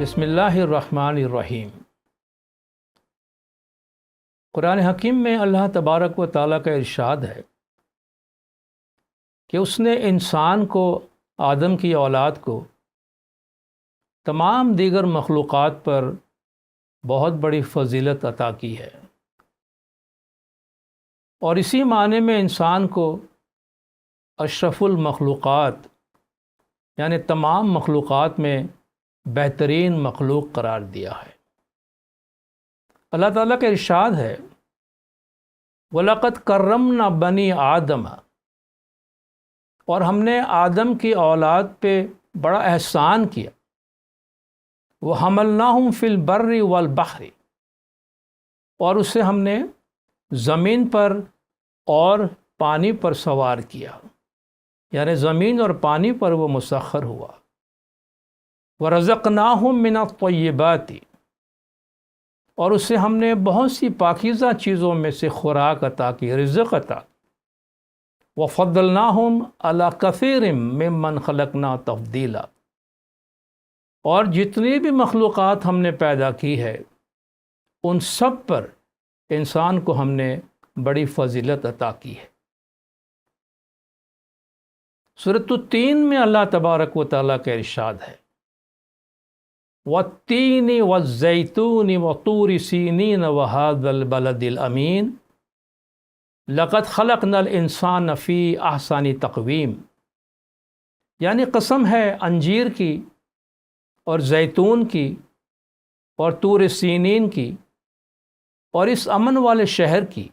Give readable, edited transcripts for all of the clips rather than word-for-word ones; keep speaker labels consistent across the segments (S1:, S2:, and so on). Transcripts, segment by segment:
S1: بسم اللہ الرحمن الرحیم۔ قرآن حکیم میں اللہ تبارک و تعالیٰ کا ارشاد ہے کہ اس نے انسان کو، آدم کی اولاد کو، تمام دیگر مخلوقات پر بہت بڑی فضیلت عطا کی ہے، اور اسی معنی میں انسان کو اشرف المخلوقات یعنی تمام مخلوقات میں بہترین مخلوق قرار دیا ہے۔ اللہ تعالیٰ کا ارشاد ہے وَلَقَدْ كَرَّمْنَا بَنِي آدَمَ، اور ہم نے آدم کی اولاد پہ بڑا احسان کیا۔ وَحَمَلْنَاهُمْ فِي الْبَرِّ وَالْبَحْرِ، اور اسے ہم نے زمین پر اور پانی پر سوار کیا، یعنی زمین اور پانی پر وہ مسخر ہوا۔ وَرَزَقْنَاهُمْ مِنَ الطَّيِّبَاتِ، اور اسے ہم نے بہت سی پاکیزہ چیزوں میں سے خوراک عطا کی، رزق عطا۔ وَفَضَّلْنَاهُمْ عَلَى كَثِيرٍ مِّمَّنْ خَلَقْنَا تَفْضِيلًا، اور جتنی بھی مخلوقات ہم نے پیدا کی ہے ان سب پر انسان کو ہم نے بڑی فضیلت عطا کی ہے۔ سورۃ التین میں اللہ تبارک و تعالیٰ کا ارشاد ہے وَالتِّينِ وَالزَّيْتُونِ وَطُورِ سِينِينَ وَهَذَا الْبَلَدِ الْأَمِينِ لَقَدْ خَلَقْنَا الْإِنسَانَ فِي أَحْسَنِ تَقْوِيمٍ، یعنی قسم ہے انجیر کی اور زیتون کی اور طور سینین کی اور اس امن والے شہر کی،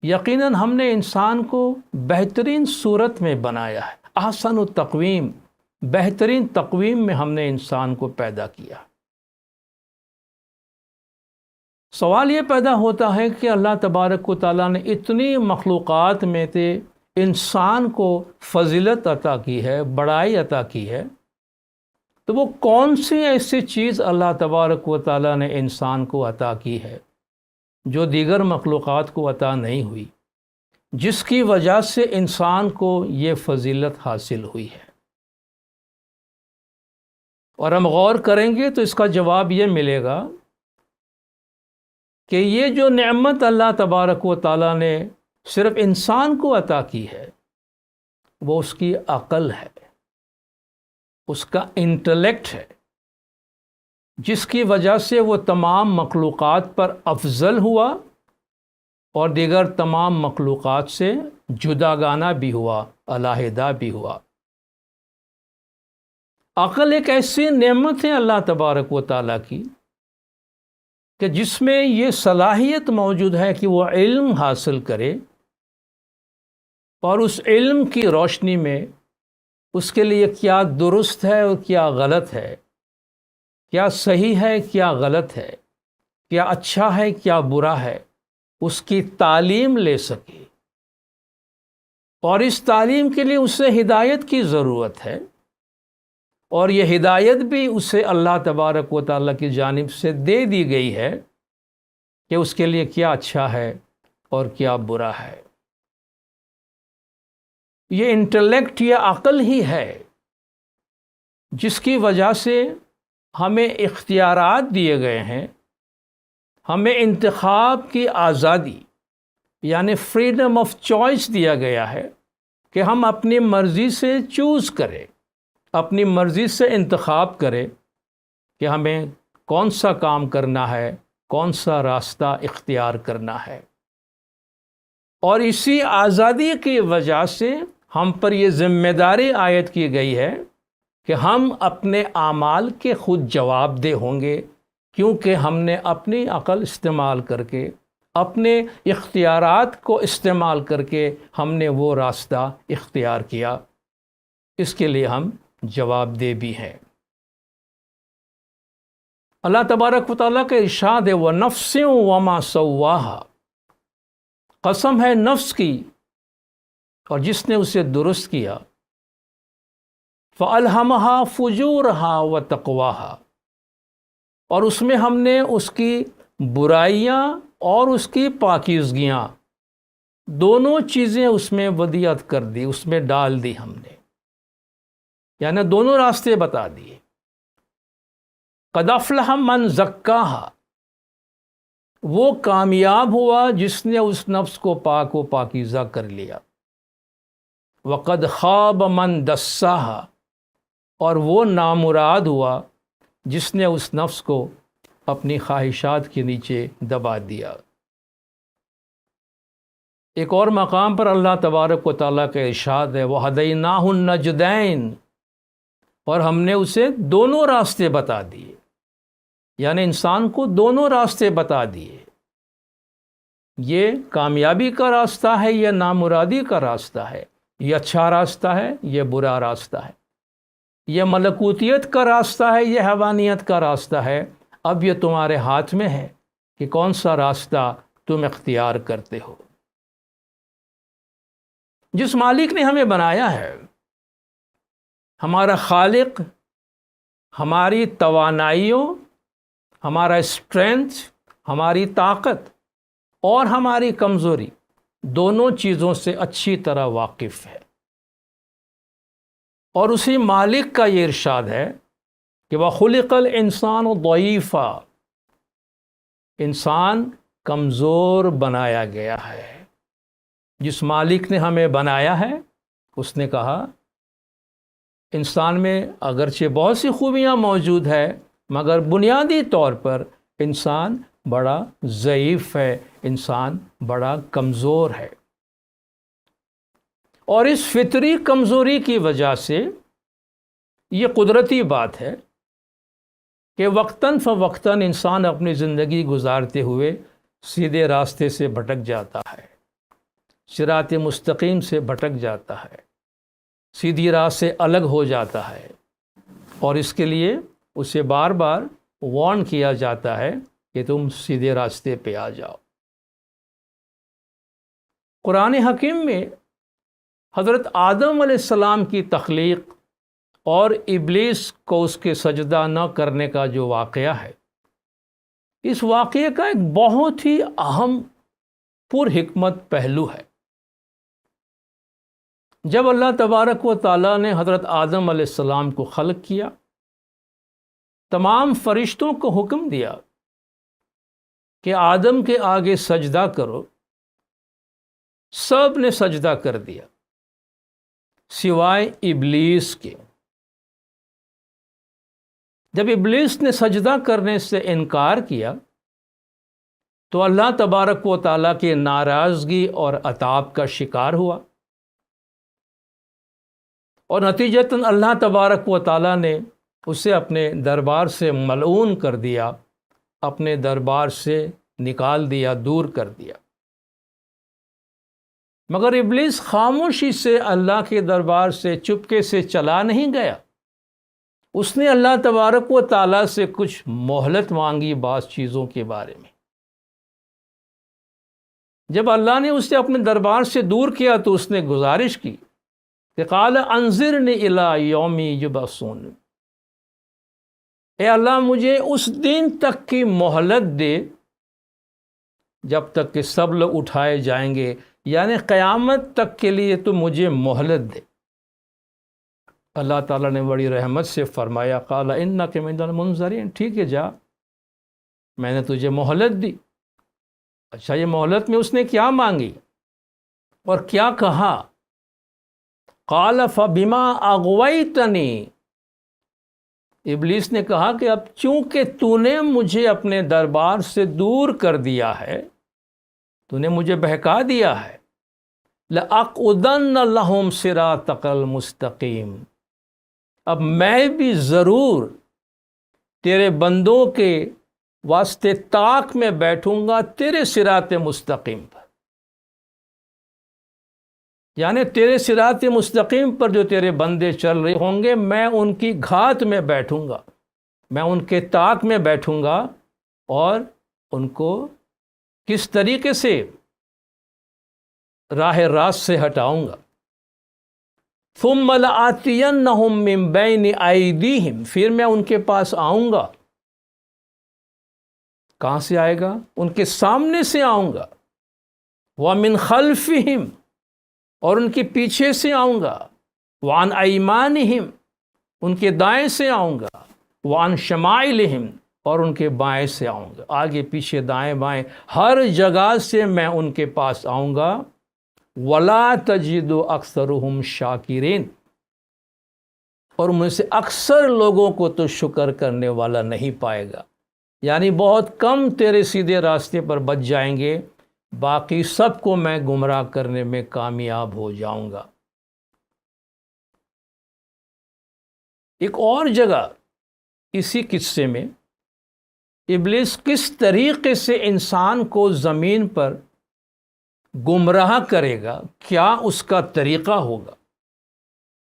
S1: یقیناً ہم نے انسان کو بہترین صورت میں بنایا ہے۔ احسن التقویم، بہترین تقویم میں ہم نے انسان کو پیدا کیا۔ سوال یہ پیدا ہوتا ہے کہ اللہ تبارک و تعالیٰ نے اتنی مخلوقات میں سے انسان کو فضیلت عطا کی ہے، بڑائی عطا کی ہے، تو وہ کون سی ایسی چیز اللہ تبارک و تعالیٰ نے انسان کو عطا کی ہے جو دیگر مخلوقات کو عطا نہیں ہوئی، جس کی وجہ سے انسان کو یہ فضیلت حاصل ہوئی ہے؟ اور ہم غور کریں گے تو اس کا جواب یہ ملے گا کہ یہ جو نعمت اللہ تبارک و تعالیٰ نے صرف انسان کو عطا کی ہے وہ اس کی عقل ہے، اس کا انٹلیکٹ ہے، جس کی وجہ سے وہ تمام مخلوقات پر افضل ہوا اور دیگر تمام مخلوقات سے جداگانہ بھی ہوا، علیحدہ بھی ہوا۔ عقل ایک ایسی نعمت ہے اللہ تبارک و تعالیٰ کی کہ جس میں یہ صلاحیت موجود ہے کہ وہ علم حاصل کرے اور اس علم کی روشنی میں اس کے لیے کیا درست ہے اور کیا غلط ہے، کیا صحیح ہے کیا غلط ہے، کیا اچھا ہے کیا برا ہے، اس کی تعلیم لے سکے، اور اس تعلیم کے لیے اسے ہدایت کی ضرورت ہے، اور یہ ہدایت بھی اسے اللہ تبارک و تعالیٰ کی جانب سے دے دی گئی ہے کہ اس کے لیے کیا اچھا ہے اور کیا برا ہے۔ یہ انٹلیکٹ، یہ عقل ہی ہے جس کی وجہ سے ہمیں اختیارات دیے گئے ہیں، ہمیں انتخاب کی آزادی یعنی فریڈم آف چوائس دیا گیا ہے کہ ہم اپنی مرضی سے چوز کریں، اپنی مرضی سے انتخاب کریں کہ ہمیں کون سا کام کرنا ہے، کون سا راستہ اختیار کرنا ہے۔ اور اسی آزادی کی وجہ سے ہم پر یہ ذمہ داری عائد کی گئی ہے کہ ہم اپنے اعمال کے خود جواب دہ ہوں گے، کیونکہ ہم نے اپنی عقل استعمال کر کے، اپنے اختیارات کو استعمال کر کے ہم نے وہ راستہ اختیار کیا، اس کے لیے ہم جواب دہ بھی ہیں۔ اللہ تبارک و تعالیٰ کا ارشاد ہے وَنَفْسٍ وَمَا سَوَّاهَا، قسم ہے نفس کی اور جس نے اسے درست کیا، فَأَلْهَمَهَا فُجُورَهَا وَتَقْوَاهَا، اور اس میں ہم نے اس کی برائیاں اور اس کی پاکیزگیاں دونوں چیزیں اس میں ودیعت کر دی، اس میں ڈال دی ہم نے، یعنی دونوں راستے بتا دیے۔ قد افلح من زکاہا، وہ کامیاب ہوا جس نے اس نفس کو پاک و پاکیزہ کر لیا۔ وقد خاب من دساہا، اور وہ نامراد ہوا جس نے اس نفس کو اپنی خواہشات کے نیچے دبا دیا۔ ایک اور مقام پر اللہ تبارک و تعالیٰ کا ارشاد ہے وَهَدَيْنَاهُ النَّجْدَيْنِ، اور ہم نے اسے دونوں راستے بتا دیے، یعنی انسان کو دونوں راستے بتا دیے۔ یہ کامیابی کا راستہ ہے، یہ نامرادی کا راستہ ہے، یہ اچھا راستہ ہے، یہ برا راستہ ہے، یہ ملکوتیت کا راستہ ہے، یہ حیوانیت کا راستہ ہے۔ اب یہ تمہارے ہاتھ میں ہے کہ کون سا راستہ تم اختیار کرتے ہو۔ جس مالک نے ہمیں بنایا ہے، ہمارا خالق، ہماری توانائیوں، ہمارا اسٹرینتھ، ہماری طاقت اور ہماری کمزوری، دونوں چیزوں سے اچھی طرح واقف ہے، اور اسی مالک کا یہ ارشاد ہے کہ وَخُلِقَ الْإِنسَانُ ضَعِيفًا، انسان کمزور بنایا گیا ہے۔ جس مالک نے ہمیں بنایا ہے اس نے کہا انسان میں اگرچہ بہت سی خوبیاں موجود ہے، مگر بنیادی طور پر انسان بڑا ضعیف ہے، انسان بڑا کمزور ہے، اور اس فطری کمزوری کی وجہ سے یہ قدرتی بات ہے کہ وقتاً فوقتاً انسان اپنی زندگی گزارتے ہوئے سیدھے راستے سے بھٹک جاتا ہے، صراط مستقیم سے بھٹک جاتا ہے، سیدھی راہ سے الگ ہو جاتا ہے، اور اس کے لیے اسے بار بار وارن کیا جاتا ہے کہ تم سیدھے راستے پہ آ جاؤ۔ قرآن حکیم میں حضرت آدم علیہ السلام کی تخلیق اور ابلیس کو اس کے سجدہ نہ کرنے کا جو واقعہ ہے، اس واقعے کا ایک بہت ہی اہم پر حکمت پہلو ہے۔ جب اللہ تبارک و تعالیٰ نے حضرت آدم علیہ السلام کو خلق کیا، تمام فرشتوں کو حکم دیا کہ آدم کے آگے سجدہ کرو، سب نے سجدہ کر دیا سوائے ابلیس کے۔ جب ابلیس نے سجدہ کرنے سے انکار کیا تو اللہ تبارک و تعالیٰ کی ناراضگی اور عتاب کا شکار ہوا، اور نتیجتاً اللہ تبارک و تعالیٰ نے اسے اپنے دربار سے ملعون کر دیا، اپنے دربار سے نکال دیا، دور کر دیا۔ مگر ابلیس خاموشی سے اللہ کے دربار سے چپکے سے چلا نہیں گیا، اس نے اللہ تبارک و تعالیٰ سے کچھ مہلت مانگی بعض چیزوں کے بارے میں۔ جب اللہ نے اسے اپنے دربار سے دور کیا تو اس نے گزارش کی کہ قال انظرنی الی یوم یبعثون، اے اللہ مجھے اس دن تک کی مہلت دے جب تک کہ سب لوگ اٹھائے جائیں گے، یعنی قیامت تک کے لیے تو مجھے مہلت دے۔ اللہ تعالیٰ نے بڑی رحمت سے فرمایا قال انک من المنظرین، ٹھیک ہے جا، میں نے تجھے مہلت دی۔ اچھا، یہ مہلت میں اس نے کیا مانگی اور کیا کہا؟ قال فبما اغویتنی، ابلیس نے کہا کہ اب چونکہ تو نے مجھے اپنے دربار سے دور کر دیا ہے، تو نے مجھے بہکا دیا ہے، لَأَقْعُدَنَّ لَهُمْ صِرَاطَكَ الْمُسْتَقِيمَ، اب میں بھی ضرور تیرے بندوں کے واسطے طاق میں بیٹھوں گا تیرے صراط مستقیم پر، یعنی تیرے صراط مستقیم پر جو تیرے بندے چل رہے ہوں گے، میں ان کی گھات میں بیٹھوں گا، میں ان کے طاق میں بیٹھوں گا، اور ان کو کس طریقے سے راہ راست سے ہٹاؤں گا۔ ثم لآتینہم من بین ایدیہم، پھر میں ان کے پاس آؤں گا۔ کہاں سے آئے گا؟ ان کے سامنے سے آؤں گا۔ ومن خلفہم، اور ان کے پیچھے سے آؤں گا۔ وعن ایمانہم، ان کے دائیں سے آؤں گا۔ وعن شمائلہم، اور ان کے بائیں سے آؤں گا، آگے پیچھے دائیں بائیں ہر جگہ سے میں ان کے پاس آؤں گا۔ ولا تجد اکثرہم شاکرین، اور مجھ سے اکثر لوگوں کو تو شکر کرنے والا نہیں پائے گا، یعنی بہت کم تیرے سیدھے راستے پر بچ جائیں گے، باقی سب کو میں گمراہ کرنے میں کامیاب ہو جاؤں گا۔ ایک اور جگہ اسی قصے میں ابلیس کس طریقے سے انسان کو زمین پر گمراہ کرے گا، کیا اس کا طریقہ ہوگا،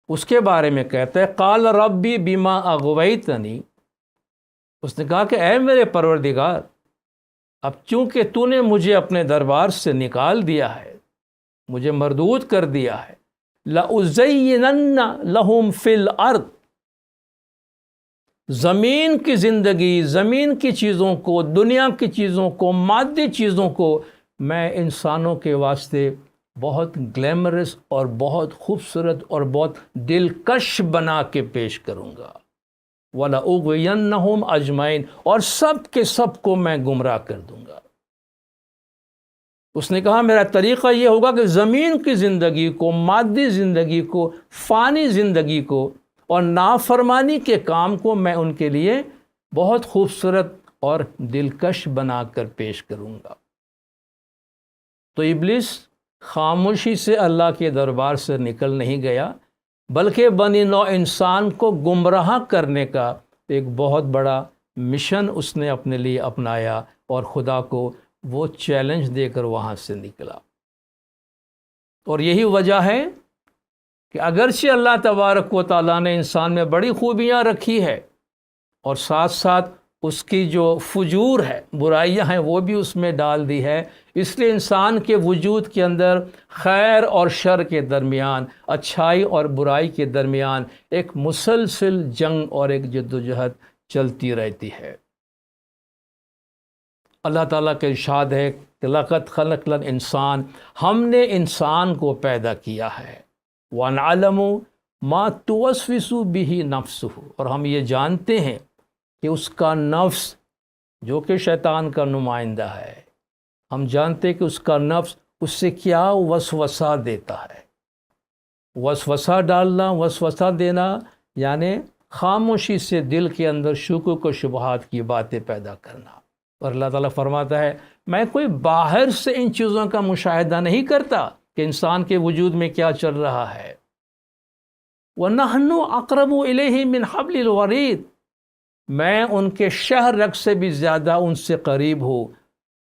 S1: اس کے بارے میں کہتا ہے قال ربی بما اغویتنی، اس نے کہا کہ اے میرے پروردگار، اب چونکہ تو نے مجھے اپنے دربار سے نکال دیا ہے، مجھے مردود کر دیا ہے، لَأُزَيِّنَنَّ لَهُمْ فِي الْأَرْضِ، زمین کی زندگی، زمین کی چیزوں کو، دنیا کی چیزوں کو، مادی چیزوں کو میں انسانوں کے واسطے بہت گلیمرس اور بہت خوبصورت اور بہت دلکش بنا کے پیش کروں گا۔ وَلَأُغْوِيَنَّهُمْ أَجْمَعِينَ، اور سب کے سب کو میں گمراہ کر دوں گا۔ اس نے کہا میرا طریقہ یہ ہوگا کہ زمین کی زندگی کو، مادی زندگی کو، فانی زندگی کو اور نافرمانی کے کام کو میں ان کے لیے بہت خوبصورت اور دلکش بنا کر پیش کروں گا۔ تو ابلیس خاموشی سے اللہ کے دربار سے نکل نہیں گیا، بلکہ بنی نوع انسان کو گمراہ کرنے کا ایک بہت بڑا مشن اس نے اپنے لیے اپنایا، اور خدا کو وہ چیلنج دے کر وہاں سے نکلا۔ اور یہی وجہ ہے کہ اگرچہ اللہ تبارک و تعالیٰ نے انسان میں بڑی خوبیاں رکھی ہے، اور ساتھ ساتھ اس کی جو فجور ہے، برائیاں ہیں، وہ بھی اس میں ڈال دی ہے، اس لیے انسان کے وجود کے اندر خیر اور شر کے درمیان، اچھائی اور برائی کے درمیان ایک مسلسل جنگ اور ایک جدوجہد چلتی رہتی ہے۔ اللہ تعالیٰ کا ارشاد ہے کہ لَقَدْ خَلَقْنَا الْإِنسَانَ، ہم نے انسان کو پیدا کیا ہے، وَنَعْلَمُ مَا تُوَسْوِسُ بِهِ نَفْسُهُ، اور ہم یہ جانتے ہیں کہ اس کا نفس، جو کہ شیطان کا نمائندہ ہے، ہم جانتے ہیں کہ اس کا نفس اس سے کیا وسوسہ دیتا ہے۔ وسوسہ ڈالنا، وسوسہ دینا یعنی خاموشی سے دل کے اندر شکوک و شبہات کی باتیں پیدا کرنا۔ اور اللہ تعالیٰ فرماتا ہے میں کوئی باہر سے ان چیزوں کا مشاہدہ نہیں کرتا کہ انسان کے وجود میں کیا چل رہا ہے۔ وَنَحْنُ أَقْرَبُ إِلَيْهِ مِنْ حَبْلِ الْوَرِيدِ، میں ان کے شہ رگ سے بھی زیادہ ان سے قریب ہوں۔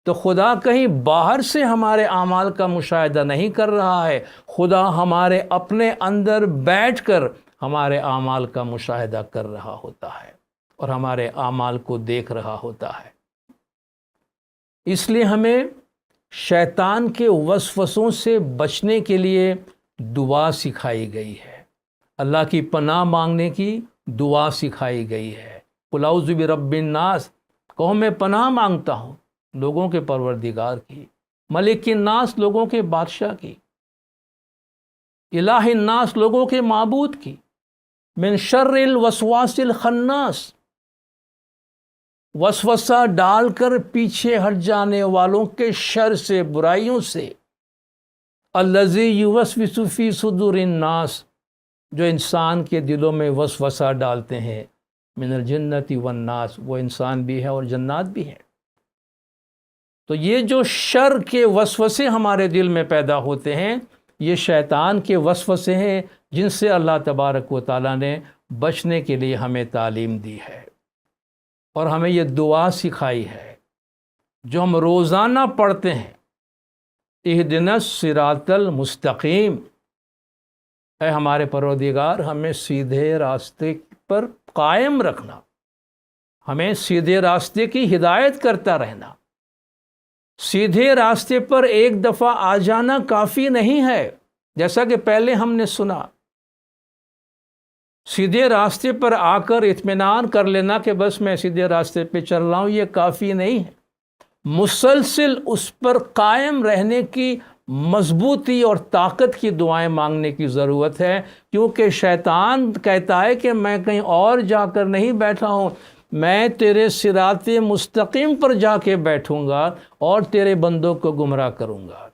S1: تو خدا کہیں باہر سے ہمارے اعمال کا مشاہدہ نہیں کر رہا ہے، خدا ہمارے اپنے اندر بیٹھ کر ہمارے اعمال کا مشاہدہ کر رہا ہوتا ہے اور ہمارے اعمال کو دیکھ رہا ہوتا ہے۔ اس لیے ہمیں شیطان کے وسوسوں سے بچنے کے لیے دعا سکھائی گئی ہے، اللہ کی پناہ مانگنے کی دعا سکھائی گئی ہے۔ قُلْ اعوذ برب الناس، کہو میں پناہ مانگتا ہوں لوگوں کے پروردگار کی، ملک الناس لوگوں کے بادشاہ کی، الہ الناس لوگوں کے معبود کی، من شر الوسواس الخناس، وسوسہ ڈال کر پیچھے ہٹ جانے والوں کے شر سے، برائیوں سے، الذی یوسوس فی صدور الناس، جو انسان کے دلوں میں وسوسہ ڈالتے ہیں، من الجنۃ والناس، وہ انسان بھی ہے اور جنات بھی ہے۔ تو یہ جو شر کے وسوسے ہمارے دل میں پیدا ہوتے ہیں، یہ شیطان کے وسوسے ہیں جن سے اللہ تبارک و تعالیٰ نے بچنے کے لیے ہمیں تعلیم دی ہے، اور ہمیں یہ دعا سکھائی ہے جو ہم روزانہ پڑھتے ہیں، اہدنا الصراط المستقیم، اے ہمارے پروردگار ہمیں سیدھے راستے پر قائم رکھنا، ہمیں سیدھے راستے کی ہدایت کرتا رہنا۔ سیدھے راستے پر ایک دفعہ آ جانا کافی نہیں ہے، جیسا کہ پہلے ہم نے سنا۔ سیدھے راستے پر آ کر اطمینان کر لینا کہ بس میں سیدھے راستے پہ چل رہا ہوں، یہ کافی نہیں ہے۔ مسلسل اس پر قائم رہنے کی مضبوطی اور طاقت کی دعائیں مانگنے کی ضرورت ہے، کیونکہ شیطان کہتا ہے کہ میں کہیں اور جا کر نہیں بیٹھا ہوں، میں تیرے صراط مستقیم پر جا کے بیٹھوں گا اور تیرے بندوں کو گمراہ کروں گا۔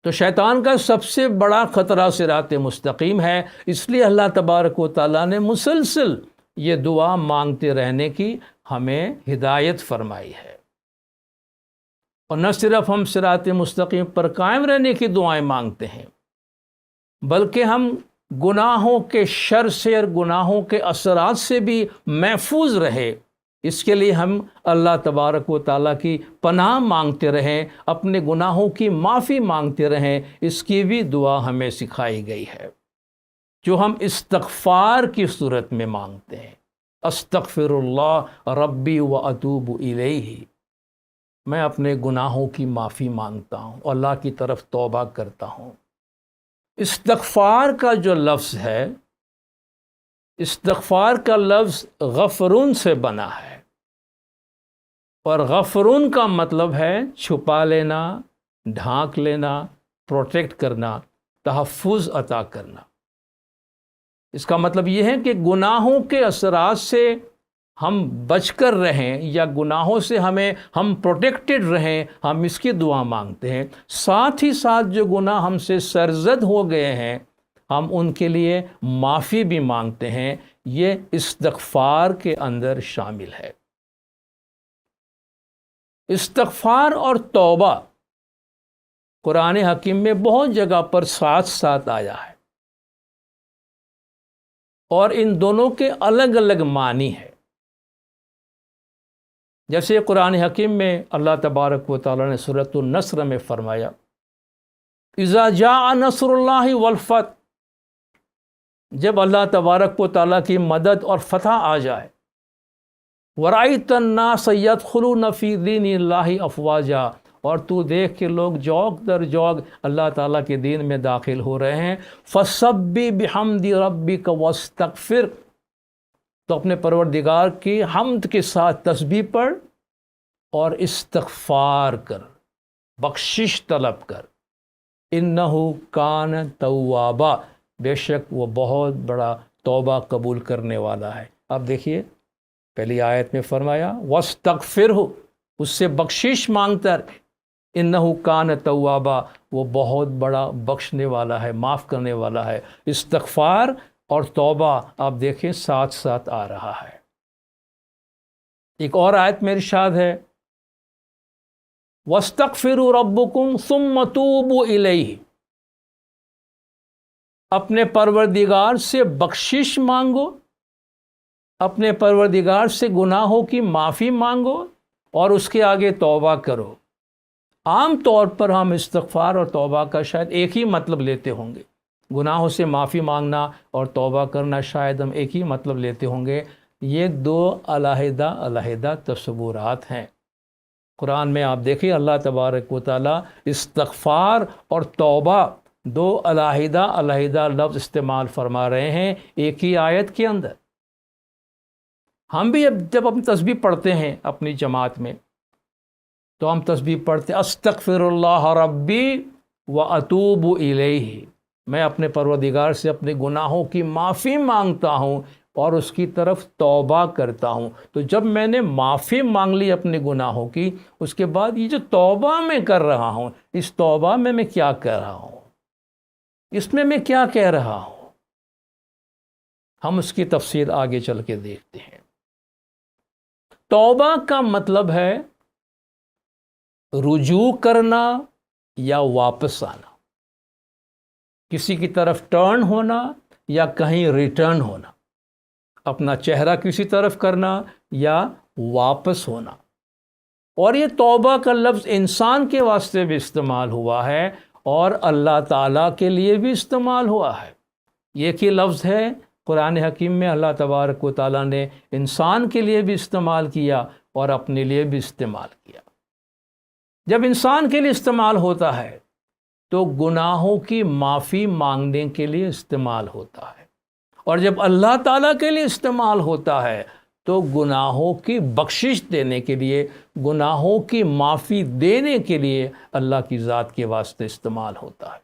S1: تو شیطان کا سب سے بڑا خطرہ صراط مستقیم ہے، اس لیے اللہ تبارک و تعالیٰ نے مسلسل یہ دعا مانگتے رہنے کی ہمیں ہدایت فرمائی ہے۔ اور نہ صرف ہم صراط مستقیم پر قائم رہنے کی دعائیں مانگتے ہیں، بلکہ ہم گناہوں کے شر سے اور گناہوں کے اثرات سے بھی محفوظ رہے، اس کے لیے ہم اللہ تبارک و تعالیٰ کی پناہ مانگتے رہیں، اپنے گناہوں کی معافی مانگتے رہیں، اس کی بھی دعا ہمیں سکھائی گئی ہے، جو ہم استغفار کی صورت میں مانگتے ہیں۔ استغفر اللہ ربی و اتوب الیہ، میں اپنے گناہوں کی معافی مانگتا ہوں اور اللہ کی طرف توبہ کرتا ہوں۔ استغفار کا جو لفظ ہے، استغفار کا لفظ غفرون سے بنا ہے، اور غفرون کا مطلب ہے چھپا لینا، ڈھانک لینا، پروٹیکٹ کرنا، تحفظ عطا کرنا۔ اس کا مطلب یہ ہے کہ گناہوں کے اثرات سے ہم بچ کر رہیں، یا گناہوں سے ہم پروٹیکٹڈ رہیں، ہم اس کی دعا مانگتے ہیں۔ ساتھ ہی ساتھ جو گناہ ہم سے سرزد ہو گئے ہیں، ہم ان کے لیے معافی بھی مانگتے ہیں، یہ استغفار کے اندر شامل ہے۔ استغفار اور توبہ قرآن حکیم میں بہت جگہ پر ساتھ ساتھ آیا ہے، اور ان دونوں کے الگ الگ معنی ہے۔ جیسے قرآن حکیم میں اللہ تبارک و تعالیٰ نے سورۃ النصر میں فرمایا، اذا جاء نصر اللہ والفتح، جب اللہ تبارک و تعالیٰ کی مدد اور فتح آ جائے، وَرَأَيْتَ النَّاسَ يَدْخُلُونَ فِي دِينِ اللَّهِ أَفْوَاجًا، اور تو دیکھ کے لوگ جوق در جوق اللہ تعالیٰ کے دین میں داخل ہو رہے ہیں، فَسَبِّحْ بِحَمْدِ رَبِّكَ وَاسْتَغْفِرْ، تو اپنے پروردگار کی حمد کے ساتھ تسبیح پڑھ اور استغفار کر، بخشش طلب کر، اِنَّهُ كَانَ تَوَّابًا، بے شک وہ بہت بڑا توبہ قبول کرنے والا ہے۔ اب دیکھیے پہلی آیت میں فرمایا وَاسْتَغْفِرْهُ، اس سے بخشش مانگتا ہے، اِنَّهُ كَانَ تَوَّابًا، وہ بہت بڑا بخشنے والا ہے، معاف کرنے والا ہے۔ استغفار اور توبہ آپ دیکھیں ساتھ ساتھ آ رہا ہے۔ ایک اور آیت میں ارشاد ہے وَاسْتَغْفِرُوا رَبُّكُمْ ثُمَّ تُوبُوا إِلَيْهِ، اپنے پروردگار سے بخشش مانگو، اپنے پروردگار سے گناہوں کی معافی مانگو اور اس کے آگے توبہ کرو۔ عام طور پر ہم استغفار اور توبہ کا شاید ایک ہی مطلب لیتے ہوں گے، گناہوں سے معافی مانگنا اور توبہ کرنا شاید ہم ایک ہی مطلب لیتے ہوں گے۔ یہ دو علیحدہ علیحدہ تصورات ہیں۔ قرآن میں آپ دیکھیں اللہ تبارک و تعالیٰ استغفار اور توبہ دو علیحدہ علیحدہ لفظ استعمال فرما رہے ہیں ایک ہی آیت کے اندر۔ ہم بھی جب اپنی تسبیح پڑھتے ہیں اپنی جماعت میں، تو ہم تسبیح پڑھتے استغفر اللہ ربی و اتوب الیہ، میں اپنے پروردگار سے اپنے گناہوں کی معافی مانگتا ہوں اور اس کی طرف توبہ کرتا ہوں۔ تو جب میں نے معافی مانگ لی اپنے گناہوں کی، اس کے بعد یہ جو توبہ میں کر رہا ہوں، اس توبہ میں کیا کر رہا ہوں، اس میں کیا کہہ رہا ہوں، ہم اس کی تفسیر آگے چل کے دیکھتے ہیں۔ توبہ کا مطلب ہے رجوع کرنا یا واپس آنا، کسی کی طرف ٹرن ہونا یا کہیں ریٹرن ہونا، اپنا چہرہ کسی طرف کرنا یا واپس ہونا۔ اور یہ توبہ کا لفظ انسان کے واسطے بھی استعمال ہوا ہے اور اللہ تعالیٰ کے لیے بھی استعمال ہوا ہے۔ ایک ہی لفظ ہے قرآن حکیم میں، اللہ تبارک و تعالیٰ نے انسان کے لیے بھی استعمال کیا اور اپنے لیے بھی استعمال کیا۔ جب انسان کے لیے استعمال ہوتا ہے تو گناہوں کی معافی مانگنے کے لیے استعمال ہوتا ہے، اور جب اللہ تعالیٰ کے لیے استعمال ہوتا ہے تو گناہوں کی بخشش دینے کے لیے، گناہوں کی معافی دینے کے لیے اللہ کی ذات کے واسطے استعمال ہوتا ہے۔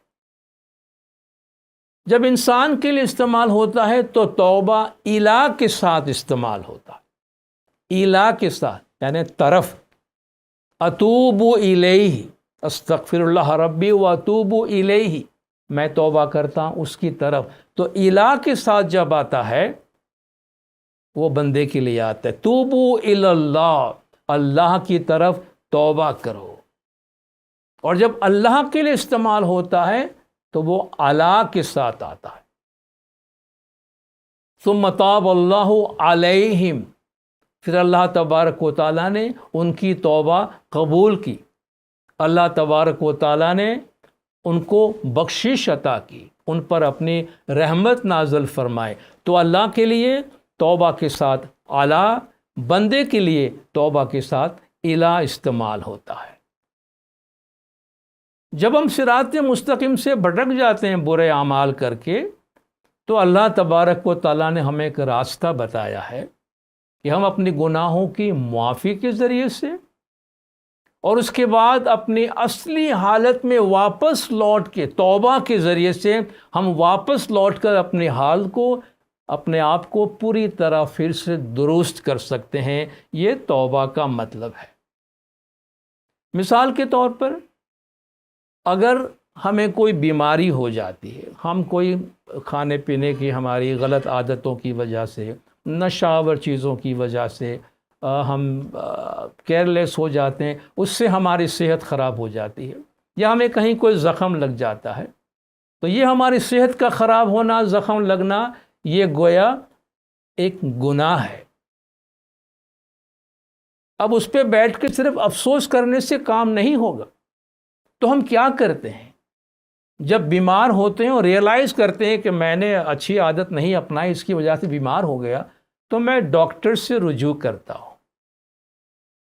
S1: جب انسان کے لیے استعمال ہوتا ہے تو توبہ الہ کے ساتھ استعمال ہوتا ہے، الہ کے ساتھ یعنی طرف، اتوب الیہ، استغفر اللہ ربی و اتوب الیہ، میں توبہ کرتا ہوں اس کی طرف۔ تو الہ کے ساتھ جب آتا ہے وہ بندے کے لیے آتا ہے، توبو الی اللہ، اللہ کی طرف توبہ کرو۔ اور جب اللہ کے لیے استعمال ہوتا ہے تو وہ اللہ کے ساتھ آتا ہے۔ ثم تاب اللہ علیہم، پھر اللہ تبارک و تعالیٰ نے ان کی توبہ قبول کی، اللہ تبارک و تعالیٰ نے ان کو بخشش عطا کی، ان پر اپنی رحمت نازل فرمائے۔ تو اللہ کے لیے توبہ کے ساتھ اعلیٰ، بندے کے لیے توبہ کے ساتھ الہ استعمال ہوتا ہے۔ جب ہم صراط مستقیم سے بھٹک جاتے ہیں برے اعمال کر کے، تو اللہ تبارک و تعالیٰ نے ہمیں ایک راستہ بتایا ہے کہ ہم اپنی گناہوں کی معافی کے ذریعے سے اور اس کے بعد اپنی اصلی حالت میں واپس لوٹ کے توبہ کے ذریعے سے ہم واپس لوٹ کر اپنے حال کو، اپنے آپ کو پوری طرح پھر سے درست کر سکتے ہیں۔ یہ توبہ کا مطلب ہے۔ مثال کے طور پر اگر ہمیں کوئی بیماری ہو جاتی ہے، ہم کوئی کھانے پینے کی ہماری غلط عادتوں کی وجہ سے، نشہ آور چیزوں کی وجہ سے ہم کیئرلیس ہو جاتے ہیں، اس سے ہماری صحت خراب ہو جاتی ہے، یا ہمیں کہیں کوئی زخم لگ جاتا ہے، تو یہ ہماری صحت کا خراب ہونا، زخم لگنا، یہ گویا ایک گناہ ہے۔ اب اس پہ بیٹھ کے صرف افسوس کرنے سے کام نہیں ہوگا، تو ہم کیا کرتے ہیں؟ جب بیمار ہوتے ہیں اور ریئلائز کرتے ہیں کہ میں نے اچھی عادت نہیں اپنائی، اس کی وجہ سے بیمار ہو گیا، تو میں ڈاکٹر سے رجوع کرتا ہوں،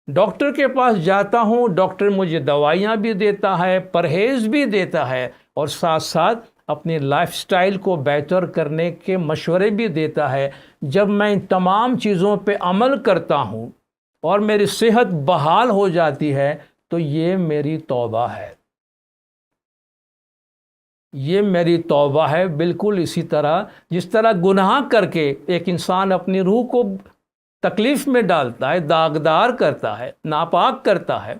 S1: ڈاکٹر کے پاس جاتا ہوں، ڈاکٹر مجھے دوائیاں بھی دیتا ہے، پرہیز بھی دیتا ہے، اور ساتھ ساتھ اپنی لائف سٹائل کو بہتر کرنے کے مشورے بھی دیتا ہے۔ جب میں ان تمام چیزوں پہ عمل کرتا ہوں اور میری صحت بحال ہو جاتی ہے، تو یہ میری توبہ ہے، یہ میری توبہ ہے۔ بالکل اسی طرح جس طرح گناہ کر کے ایک انسان اپنی روح کو تکلیف میں ڈالتا ہے، داغدار کرتا ہے، ناپاک کرتا ہے،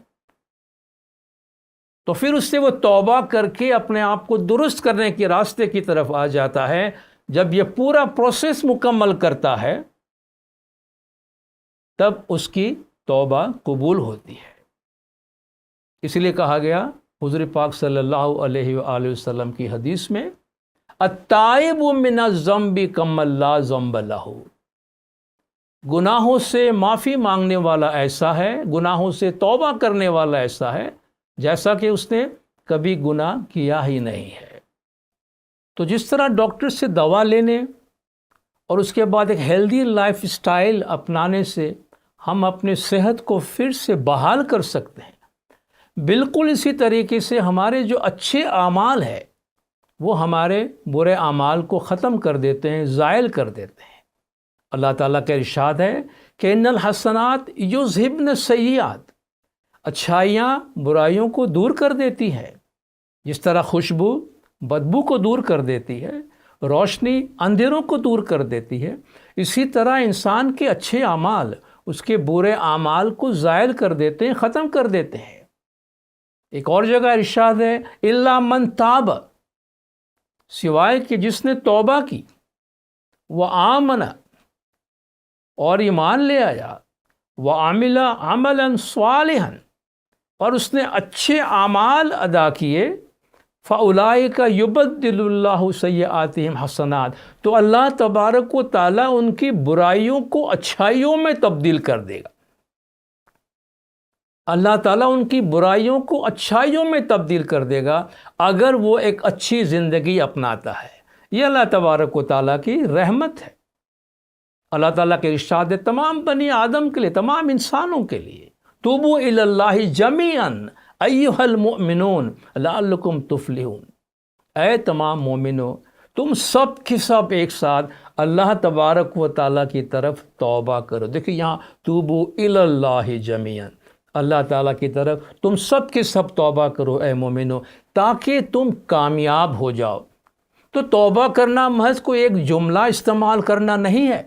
S1: تو پھر اس سے وہ توبہ کر کے اپنے آپ کو درست کرنے کے راستے کی طرف آ جاتا ہے۔ جب یہ پورا پروسیس مکمل کرتا ہے تب اس کی توبہ قبول ہوتی ہے۔ اس لیے کہا گیا حضور پاک صلی اللہ علیہ وآلہ وسلم کی حدیث میں، التائب من الذنب کمن لا ذنب لہ، گناہوں سے معافی مانگنے والا ایسا ہے، گناہوں سے توبہ کرنے والا ایسا ہے جیسا کہ اس نے کبھی گناہ کیا ہی نہیں ہے۔ تو جس طرح ڈاکٹر سے دوا لینے اور اس کے بعد ایک ہیلدی لائف سٹائل اپنانے سے ہم اپنی صحت کو پھر سے بحال کر سکتے ہیں، بالکل اسی طریقے سے ہمارے جو اچھے اعمال ہیں وہ ہمارے برے اعمال کو ختم کر دیتے ہیں، زائل کر دیتے ہیں۔ اللہ تعالیٰ کا ارشاد ہے کہ ان الحسنات یذہبن السیئات، اچھائیاں برائیوں کو دور کر دیتی ہے، جس طرح خوشبو بدبو کو دور کر دیتی ہے، روشنی اندھیروں کو دور کر دیتی ہے، اسی طرح انسان کے اچھے اعمال اس کے برے اعمال کو زائل کر دیتے ہیں، ختم کر دیتے ہیں۔ ایک اور جگہ ارشاد ہے الا من تاب، سوائے کہ جس نے توبہ کی، وآمن، اور ایمان لے آیا، وعمل عملا صالحا، اور اس نے اچھے اعمال ادا کیے، فاولئک یبدل اللہ سیئاتہم حسنات، تو اللہ تبارک و تعالیٰ ان کی برائیوں کو اچھائیوں میں تبدیل کر دے گا۔ اللہ تعالیٰ ان کی برائیوں کو اچھائیوں میں تبدیل کر دے گا اگر وہ ایک اچھی زندگی اپناتا ہے۔ یہ اللہ تبارک و تعالیٰ کی رحمت ہے۔ اللہ تعالیٰ کے ارشاد ہے تمام بنی آدم کے لیے، تمام انسانوں کے لیے، توبوا الی اللہ جمیعا ایھا المؤمنون لعلکم تفلحون، اے تمام مومنوں تم سب کے سب ایک ساتھ اللہ تبارک و تعالیٰ کی طرف توبہ کرو. دیکھیں یہاں توبو الی اللہ جمیعاً، اللہ تعالیٰ کی طرف تم سب کے سب توبہ کرو اے مومنو، تاکہ تم کامیاب ہو جاؤ. تو توبہ کرنا محض کوئی ایک جملہ استعمال کرنا نہیں ہے،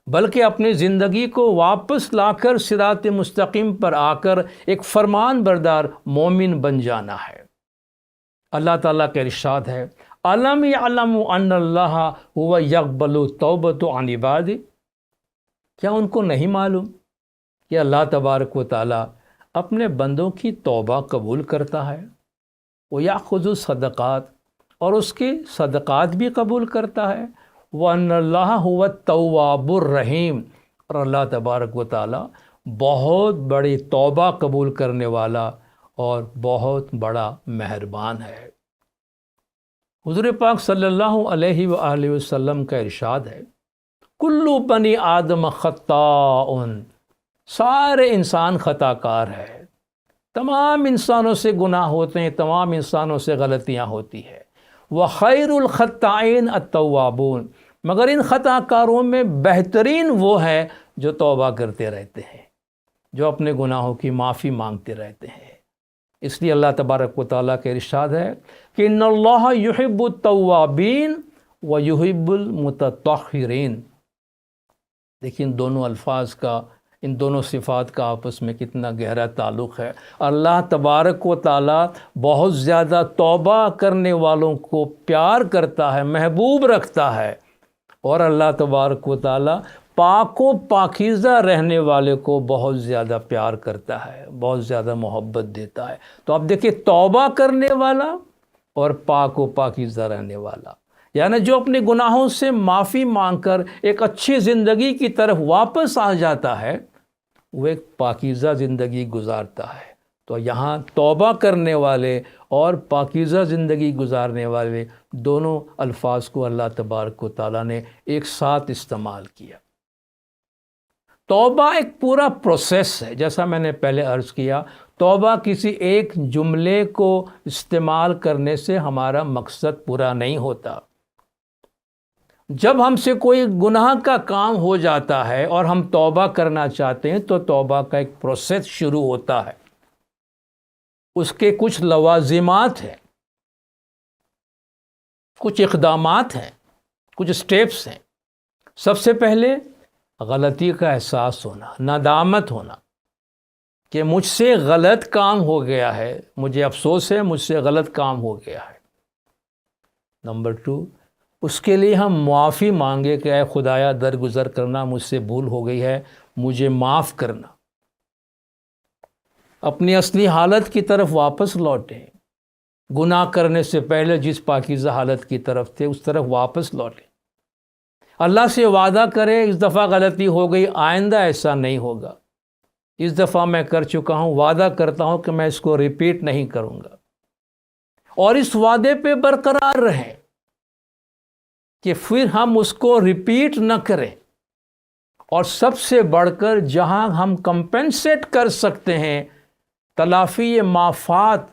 S1: بلکہ اپنی زندگی کو واپس لا کر صراط مستقیم پر آ کر ایک فرمان بردار مومن بن جانا ہے. اللہ تعالیٰ کا ارشاد ہے الم یعلم ان اللہ هو یقبل التوبۃ عن عبادہ، کیا ان کو نہیں معلوم کہ اللہ تبارک و تعالیٰ اپنے بندوں کی توبہ قبول کرتا ہے، ویأخذ الصدقات، اور اس کے صدقات بھی قبول کرتا ہے، وَأَنَّ اللَّهَ هُوَ التَّوَّابُ الرَّحِيمُ، اور اللہ تبارک و تعالیٰ بہت بڑی توبہ قبول کرنے والا اور بہت بڑا مہربان ہے. حضور پاک صلی اللہ علیہ وآلہ وسلم کا ارشاد ہے کل بنی آدم خطاء، سارے انسان خطا کار ہے، تمام انسانوں سے گناہ ہوتے ہیں، تمام انسانوں سے غلطیاں ہوتی ہے. وَخَيْرُ الْخَطَّائِينَ التَّوَّابُونَ، مگر ان خطا کاروں میں بہترین وہ ہے جو توبہ کرتے رہتے ہیں، جو اپنے گناہوں کی معافی مانگتے رہتے ہیں. اس لیے اللہ تبارک و تعالیٰ کے ارشاد ہے کہ ان اللہ یحب التوابین و یحب المتطہرین. دیکھیں ان دونوں الفاظ کا، ان دونوں صفات کا آپس میں کتنا گہرا تعلق ہے. اللہ تبارک و تعالیٰ بہت زیادہ توبہ کرنے والوں کو پیار کرتا ہے، محبوب رکھتا ہے، اور اللہ تبارک و تعالیٰ پاک و پاکیزہ رہنے والے کو بہت زیادہ پیار کرتا ہے، بہت زیادہ محبت دیتا ہے. تو اب دیکھیں توبہ کرنے والا اور پاک و پاکیزہ رہنے والا، یعنی جو اپنے گناہوں سے معافی مانگ کر ایک اچھی زندگی کی طرف واپس آ جاتا ہے، وہ ایک پاکیزہ زندگی گزارتا ہے. تو یہاں توبہ کرنے والے اور پاکیزہ زندگی گزارنے والے دونوں الفاظ کو اللہ تبارک و تعالیٰ نے ایک ساتھ استعمال کیا. توبہ ایک پورا پروسیس ہے، جیسا میں نے پہلے عرض کیا، توبہ کسی ایک جملے کو استعمال کرنے سے ہمارا مقصد پورا نہیں ہوتا. جب ہم سے کوئی گناہ کا کام ہو جاتا ہے اور ہم توبہ کرنا چاہتے ہیں تو توبہ کا ایک پروسیس شروع ہوتا ہے. اس کے کچھ لوازمات ہیں، کچھ اقدامات ہیں، کچھ سٹیپس ہیں. سب سے پہلے غلطی کا احساس ہونا، ندامت ہونا کہ مجھ سے غلط کام ہو گیا ہے، مجھے افسوس ہے مجھ سے غلط کام ہو گیا ہے. نمبر 2، اس کے لیے ہم معافی مانگے کہ اے خدایا درگزر کرنا، مجھ سے بھول ہو گئی ہے، مجھے معاف کرنا. اپنی اصلی حالت کی طرف واپس لوٹیں، گناہ کرنے سے پہلے جس پاکیزہ حالت کی طرف تھے اس طرف واپس لوٹیں. اللہ سے وعدہ کرے اس دفعہ غلطی ہو گئی، آئندہ ایسا نہیں ہوگا، اس دفعہ میں کر چکا ہوں، وعدہ کرتا ہوں کہ میں اس کو ریپیٹ نہیں کروں گا. اور اس وعدے پہ برقرار رہیں کہ پھر ہم اس کو ریپیٹ نہ کریں. اور سب سے بڑھ کر جہاں ہم کمپنسیٹ کر سکتے ہیں، تلافی مافات،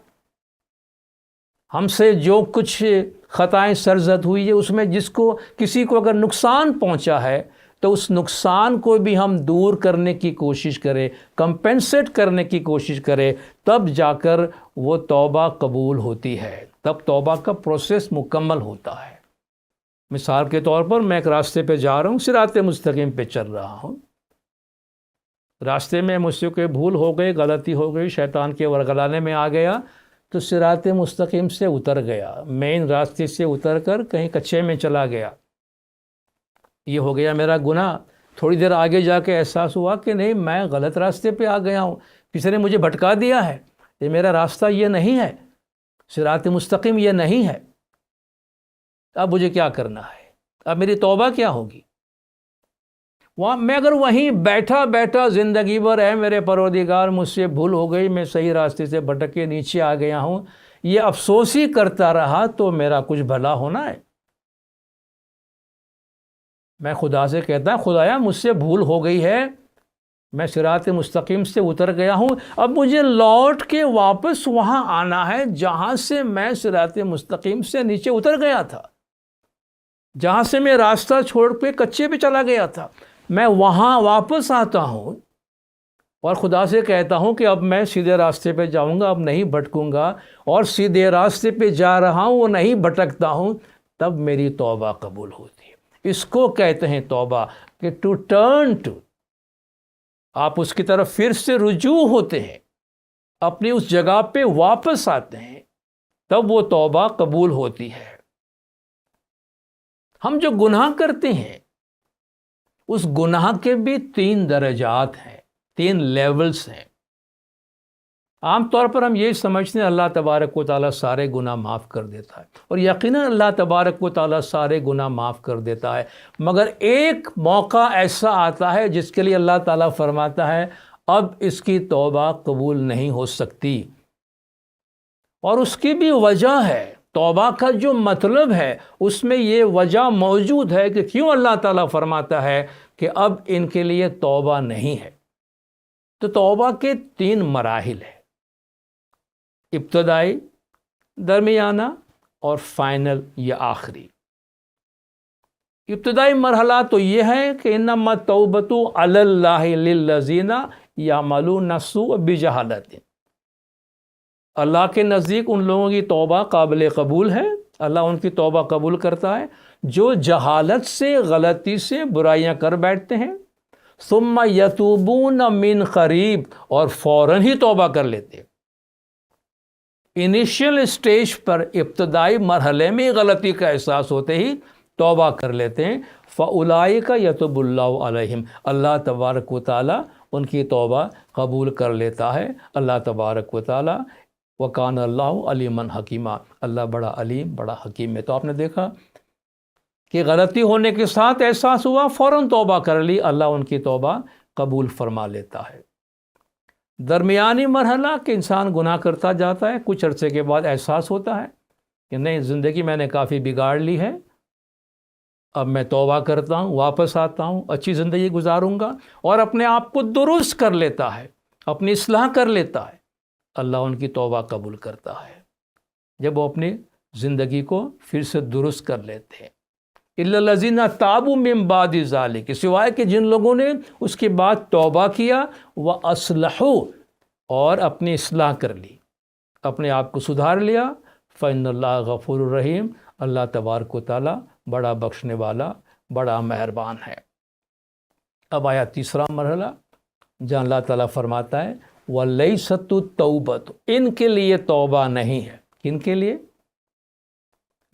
S1: ہم سے جو کچھ خطائیں سرزد ہوئی ہے اس میں جس کو کسی کو اگر نقصان پہنچا ہے تو اس نقصان کو بھی ہم دور کرنے کی کوشش کریں، کمپنسیٹ کرنے کی کوشش کریں، تب جا کر وہ توبہ قبول ہوتی ہے، تب توبہ کا پروسیس مکمل ہوتا ہے. مثال کے طور پر میں ایک راستے پہ جا رہا ہوں، صراط مستقیم پہ چل رہا ہوں، راستے میں مجھ سے کوئی بھول ہو گئی، غلطی ہو گئی، شیطان کے ورگلانے میں آ گیا تو صراط مستقیم سے اتر گیا، مین راستے سے اتر کر کہیں کچے میں چلا گیا. یہ ہو گیا میرا گناہ. تھوڑی دیر آگے جا کے احساس ہوا کہ نہیں، میں غلط راستے پہ آ گیا ہوں، کسی نے مجھے بھٹکا دیا ہے، یہ میرا راستہ یہ نہیں ہے، صراط مستقیم یہ نہیں ہے. اب مجھے کیا کرنا ہے؟ اب میری توبہ کیا ہوگی؟ میں اگر وہیں بیٹھا بیٹھا زندگی بھر ہے میرے پروردگار مجھ سے بھول ہو گئی، میں صحیح راستے سے بھٹک کے نیچے آ گیا ہوں، یہ افسوس ہی کرتا رہا تو میرا کچھ بھلا ہونا ہے؟ میں خدا سے کہتا ہوں خدایا مجھ سے بھول ہو گئی ہے، میں صراط مستقیم سے اتر گیا ہوں، اب مجھے لوٹ کے واپس وہاں آنا ہے جہاں سے میں صراط مستقیم سے نیچے اتر گیا تھا. جہاں سے میں راستہ چھوڑ کے کچے پہ چلا گیا تھا، میں وہاں واپس آتا ہوں اور خدا سے کہتا ہوں کہ اب میں سیدھے راستے پہ جاؤں گا، اب نہیں بھٹکوں گا، اور سیدھے راستے پہ جا رہا ہوں، وہ نہیں بھٹکتا ہوں، تب میری توبہ قبول ہوتی ہے۔ اس کو کہتے ہیں توبہ، کہ ٹو ٹرن ٹو، آپ اس کی طرف پھر سے رجوع ہوتے ہیں، اپنی اس جگہ پہ واپس آتے ہیں، تب وہ توبہ قبول ہوتی ہے۔ ہم جو گناہ کرتے ہیں اس گناہ کے بھی 3 درجات ہیں، 3 لیولز ہیں۔ عام طور پر ہم یہ سمجھتے ہیں اللہ تبارک و تعالیٰ سارے گناہ معاف کر دیتا ہے، اور یقیناً اللہ تبارک و تعالیٰ سارے گناہ معاف کر دیتا ہے، مگر ایک موقع ایسا آتا ہے جس کے لیے اللہ تعالیٰ فرماتا ہے اب اس کی توبہ قبول نہیں ہو سکتی، اور اس کی بھی وجہ ہے۔ توبہ کا جو مطلب ہے اس میں یہ وجہ موجود ہے کہ کیوں اللہ تعالیٰ فرماتا ہے کہ اب ان کے لیے توبہ نہیں ہے۔ تو توبہ کے 3 مراحل ہیں، ابتدائی، درمیانہ اور فائنل یا آخری۔ ابتدائی مرحلہ تو یہ ہے کہ انما التوبۃ علی اللہ للذین یعملون السوء بجہالۃ، اللہ کے نزدیک ان لوگوں کی توبہ قابل قبول ہے، اللہ ان کی توبہ قبول کرتا ہے جو جہالت سے، غلطی سے برائیاں کر بیٹھتے ہیں، ثم یتوبون من قریب، اور فوراً ہی توبہ کر لیتے ہیں۔ انیشیل اسٹیج پر، ابتدائی مرحلے میں غلطی کا احساس ہوتے ہی توبہ کر لیتے ہیں، فَأُولَئِكَ يَتُوبُ اللَّهُ عَلَيْهِمْ، اللہ تبارک و تعالیٰ ان کی توبہ قبول کر لیتا ہے۔ اللہ تبارک و تعالیٰ وَكَانَ اللَّهُ عَلِيمًا حَكِيمًا، اللہ بڑا علیم، بڑا حکیم ہے۔ تو آپ نے دیکھا کہ غلطی ہونے کے ساتھ احساس ہوا، فوراً توبہ کر لی، اللہ ان کی توبہ قبول فرما لیتا ہے۔ درمیانی مرحلہ کہ انسان گناہ کرتا جاتا ہے، کچھ عرصے کے بعد احساس ہوتا ہے کہ نہیں، زندگی میں نے کافی بگاڑ لی ہے، اب میں توبہ کرتا ہوں، واپس آتا ہوں، اچھی زندگی گزاروں گا، اور اپنے آپ کو درست کر لیتا ہے، اپنی اصلاح کر لیتا ہے، اللہ ان کی توبہ قبول کرتا ہے جب وہ اپنی زندگی کو پھر سے درست کر لیتے ہیں۔ اِلَّا الَّذِينَ تَابُوا مِن بَعْدِ ذَلِكَ، سوائے کہ جن لوگوں نے اس کے بعد توبہ کیا، وَأَصْلَحُوا، اور اپنی اصلاح کر لی، اپنے آپ کو سدھار لیا، فَإِنَّ اللَّهَ غَفُورٌ رَحِيمٌ، اللہ تبارک و تعالیٰ بڑا بخشنے والا، بڑا مہربان ہے۔ اب آیا تیسرا مرحلہ جہاں اللہ تعالیٰ فرماتا ہے وَلَيْسَتُ التَّوْبَةُ، ان کے لیے توبہ نہیں ہے۔ کن کے لیے؟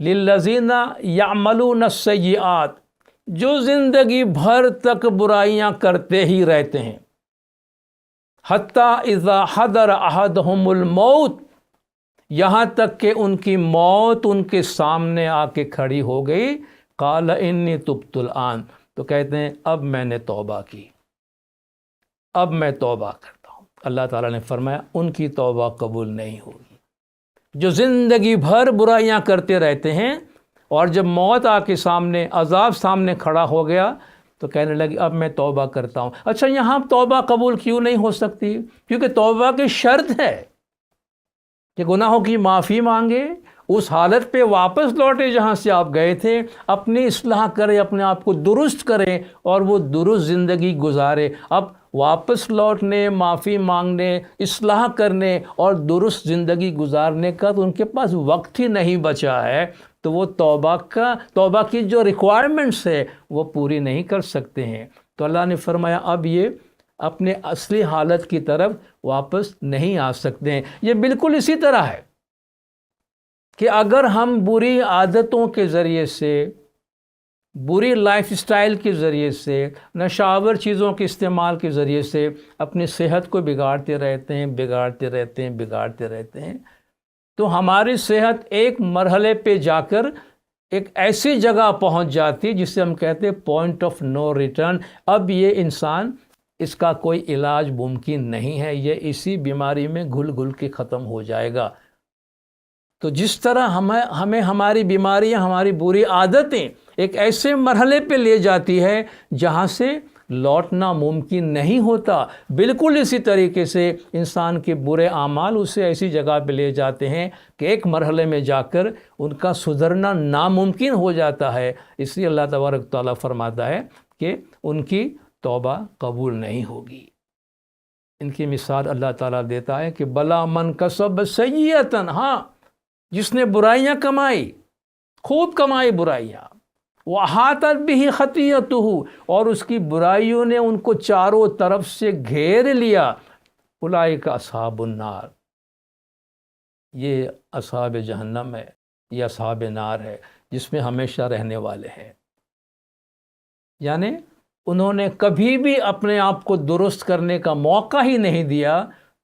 S1: للذین یعملون السیئات، جو زندگی بھر تک برائیاں کرتے ہی رہتے ہیں، حتیٰ اذا حضر احدہم الموت، یہاں تک کہ ان کی موت ان کے سامنے آ کے کھڑی ہو گئی، قال انی تبت الآن، تو کہتے ہیں اب میں نے توبہ کی، اب میں توبہ کرتا ہوں۔ اللہ تعالیٰ نے فرمایا ان کی توبہ قبول نہیں ہوگی۔ جو زندگی بھر برائیاں کرتے رہتے ہیں اور جب موت آ کے سامنے، عذاب سامنے کھڑا ہو گیا، تو کہنے لگی اب میں توبہ کرتا ہوں۔ اچھا، یہاں توبہ قبول کیوں نہیں ہو سکتی؟ کیونکہ توبہ کی شرط ہے کہ گناہوں کی معافی مانگے، اس حالت پہ واپس لوٹے جہاں سے آپ گئے تھے، اپنی اصلاح کرے، اپنے آپ کو درست کرے اور وہ درست زندگی گزارے۔ اب واپس لوٹنے، معافی مانگنے، اصلاح کرنے اور درست زندگی گزارنے کا تو ان کے پاس وقت ہی نہیں بچا ہے، تو وہ توبہ کی جو ریکوائرمنٹس ہے وہ پوری نہیں کر سکتے ہیں۔ تو اللہ نے فرمایا اب یہ اپنے اصلی حالت کی طرف واپس نہیں آ سکتے ہیں۔ یہ بالکل اسی طرح ہے کہ اگر ہم بری عادتوں کے ذریعے سے، بری لائف سٹائل کے ذریعے سے، نشاور چیزوں کے استعمال کے ذریعے سے اپنی صحت کو بگاڑتے رہتے ہیں، تو ہماری صحت ایک مرحلے پہ جا کر ایک ایسی جگہ پہنچ جاتی ہے جسے ہم کہتے ہیں پوائنٹ آف نو ریٹرن۔ اب یہ انسان، اس کا کوئی علاج ممکن نہیں ہے، یہ اسی بیماری میں گھل گھل کے ختم ہو جائے گا۔ تو جس طرح ہمیں ہماری بیماریاں، ہماری بری عادتیں ایک ایسے مرحلے پہ لے جاتی ہے جہاں سے لوٹنا ممکن نہیں ہوتا۔ بالکل اسی طریقے سے انسان کے برے اعمال اسے ایسی جگہ پہ لے جاتے ہیں کہ ایک مرحلے میں جا کر ان کا سدھرنا ناممکن ہو جاتا ہے۔ اس لیے اللہ تبارک تعالیٰ فرماتا ہے کہ ان کی توبہ قبول نہیں ہوگی۔ ان کی مثال اللہ تعالیٰ دیتا ہے کہ بلا من کسب سیئۃ، ہاں جس نے برائیاں کمائی، خوب کمائی برائیاں، وَأَحَاطَتْ بِهِ خَطِيئَتُهُ، اور اس کی برائیوں نے ان کو چاروں طرف سے گھیر لیا، اولئک اصحاب النار، یہ اصحاب جہنم ہے، یہ اصحاب نار ہے جس میں ہمیشہ رہنے والے ہیں۔ یعنی انہوں نے کبھی بھی اپنے آپ کو درست کرنے کا موقع ہی نہیں دیا،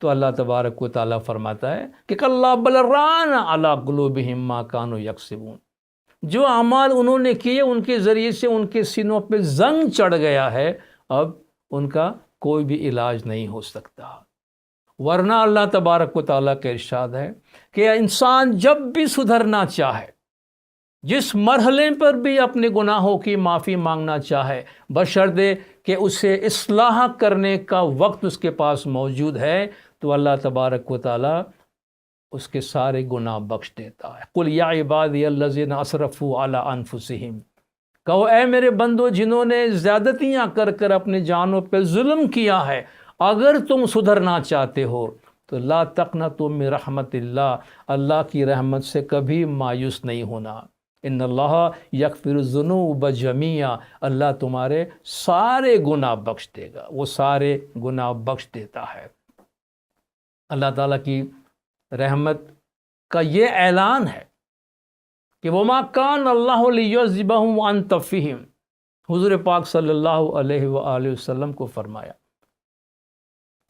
S1: تو اللہ تبارک و تعالیٰ فرماتا ہے کہ کَلَّا بَلْ رَانَ عَلَىٰ قُلُوبِهِم مَّا كَانُوا يَكْسِبُونَ، جو اعمال انہوں نے کیے ان کے ذریعے سے ان کے سینوں پہ زنگ چڑھ گیا ہے، اب ان کا کوئی بھی علاج نہیں ہو سکتا۔ ورنہ اللہ تبارک و تعالیٰ کا ارشاد ہے کہ انسان جب بھی سدھرنا چاہے، جس مرحلے پر بھی اپنے گناہوں کی معافی مانگنا چاہے، بشرطے کہ اسے اصلاح کرنے کا وقت اس کے پاس موجود ہے، تو اللہ تبارک و تعالیٰ اس کے سارے گناہ بخش دیتا ہے۔ قُلْ يَا عِبَادِيَ الَّذِينَ أَسْرَفُوا عَلَىٰ أَنفُسِهِمْ، کہو اے میرے بندو جنہوں نے زیادتیاں کر کر اپنی جانوں پہ ظلم کیا ہے، اگر تم سدھرنا چاہتے ہو تو لا تقنطوا من رحمت اللہ، اللہ کی رحمت سے کبھی مایوس نہیں ہونا۔ ان اللہ یغفر الذنوب جمیعا، اللہ تمہارے سارے گناہ بخش دے گا، وہ سارے گناہ بخش دیتا ہے۔ اللہ تعالیٰ کی رحمت کا یہ اعلان ہے کہ وَمَا كَانَ اللَّهُ لِيُعَذِّبَهُمْ وَأَنْتَ فِيهِمْ، حضور پاک صلی اللہ علیہ وآلہ وسلم کو فرمایا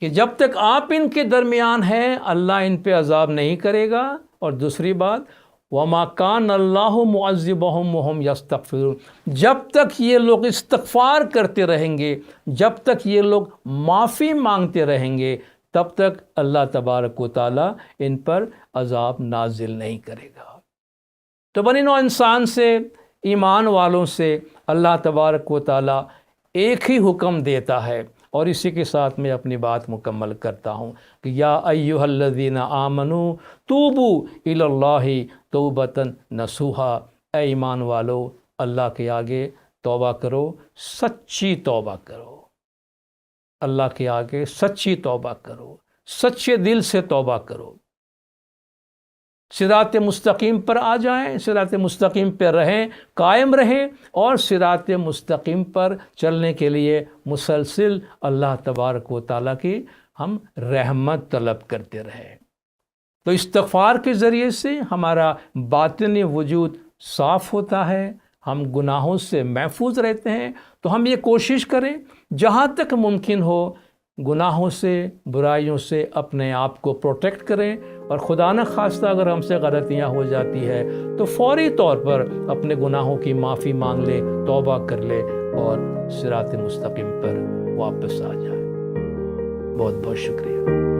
S1: کہ جب تک آپ ان کے درمیان ہیں اللہ ان پہ عذاب نہیں کرے گا، اور دوسری بات وَمَا كَانَ اللَّهُ مُعَذِّبَهُمْ وَهُمْ يَسْتَغْفِرُونَ، جب تک یہ لوگ استغفار کرتے رہیں گے، جب تک یہ لوگ معافی مانگتے رہیں گے، تب تک اللہ تبارک و تعالیٰ ان پر عذاب نازل نہیں کرے گا۔ تو بنی نوع انسان سے، ایمان والوں سے اللہ تبارک و تعالیٰ ایک ہی حکم دیتا ہے، اور اسی کے ساتھ میں اپنی بات مکمل کرتا ہوں کہ یا ایھا الذین آمنوا توبوا الی اللہ توبۃ نصوحا، اے ایمان والو اللہ کے آگے توبہ کرو، سچی توبہ کرو، اللہ کے آگے سچی توبہ کرو، سچے دل سے توبہ کرو، صراط مستقیم پر آ جائیں، صراط مستقیم پہ رہیں، قائم رہیں، اور صراط مستقیم پر چلنے کے لیے مسلسل اللہ تبارک و تعالیٰ کی ہم رحمت طلب کرتے رہیں۔ تو استغفار کے ذریعے سے ہمارا باطنی وجود صاف ہوتا ہے، ہم گناہوں سے محفوظ رہتے ہیں۔ تو ہم یہ کوشش کریں جہاں تک ممکن ہو گناہوں سے، برائیوں سے اپنے آپ کو پروٹیکٹ کریں، اور خدا نہ خواستہ اگر ہم سے غلطیاں ہو جاتی ہے تو فوری طور پر اپنے گناہوں کی معافی مانگ لے، توبہ کر لے، اور صراط مستقیم پر واپس آ جائے۔ بہت بہت شکریہ۔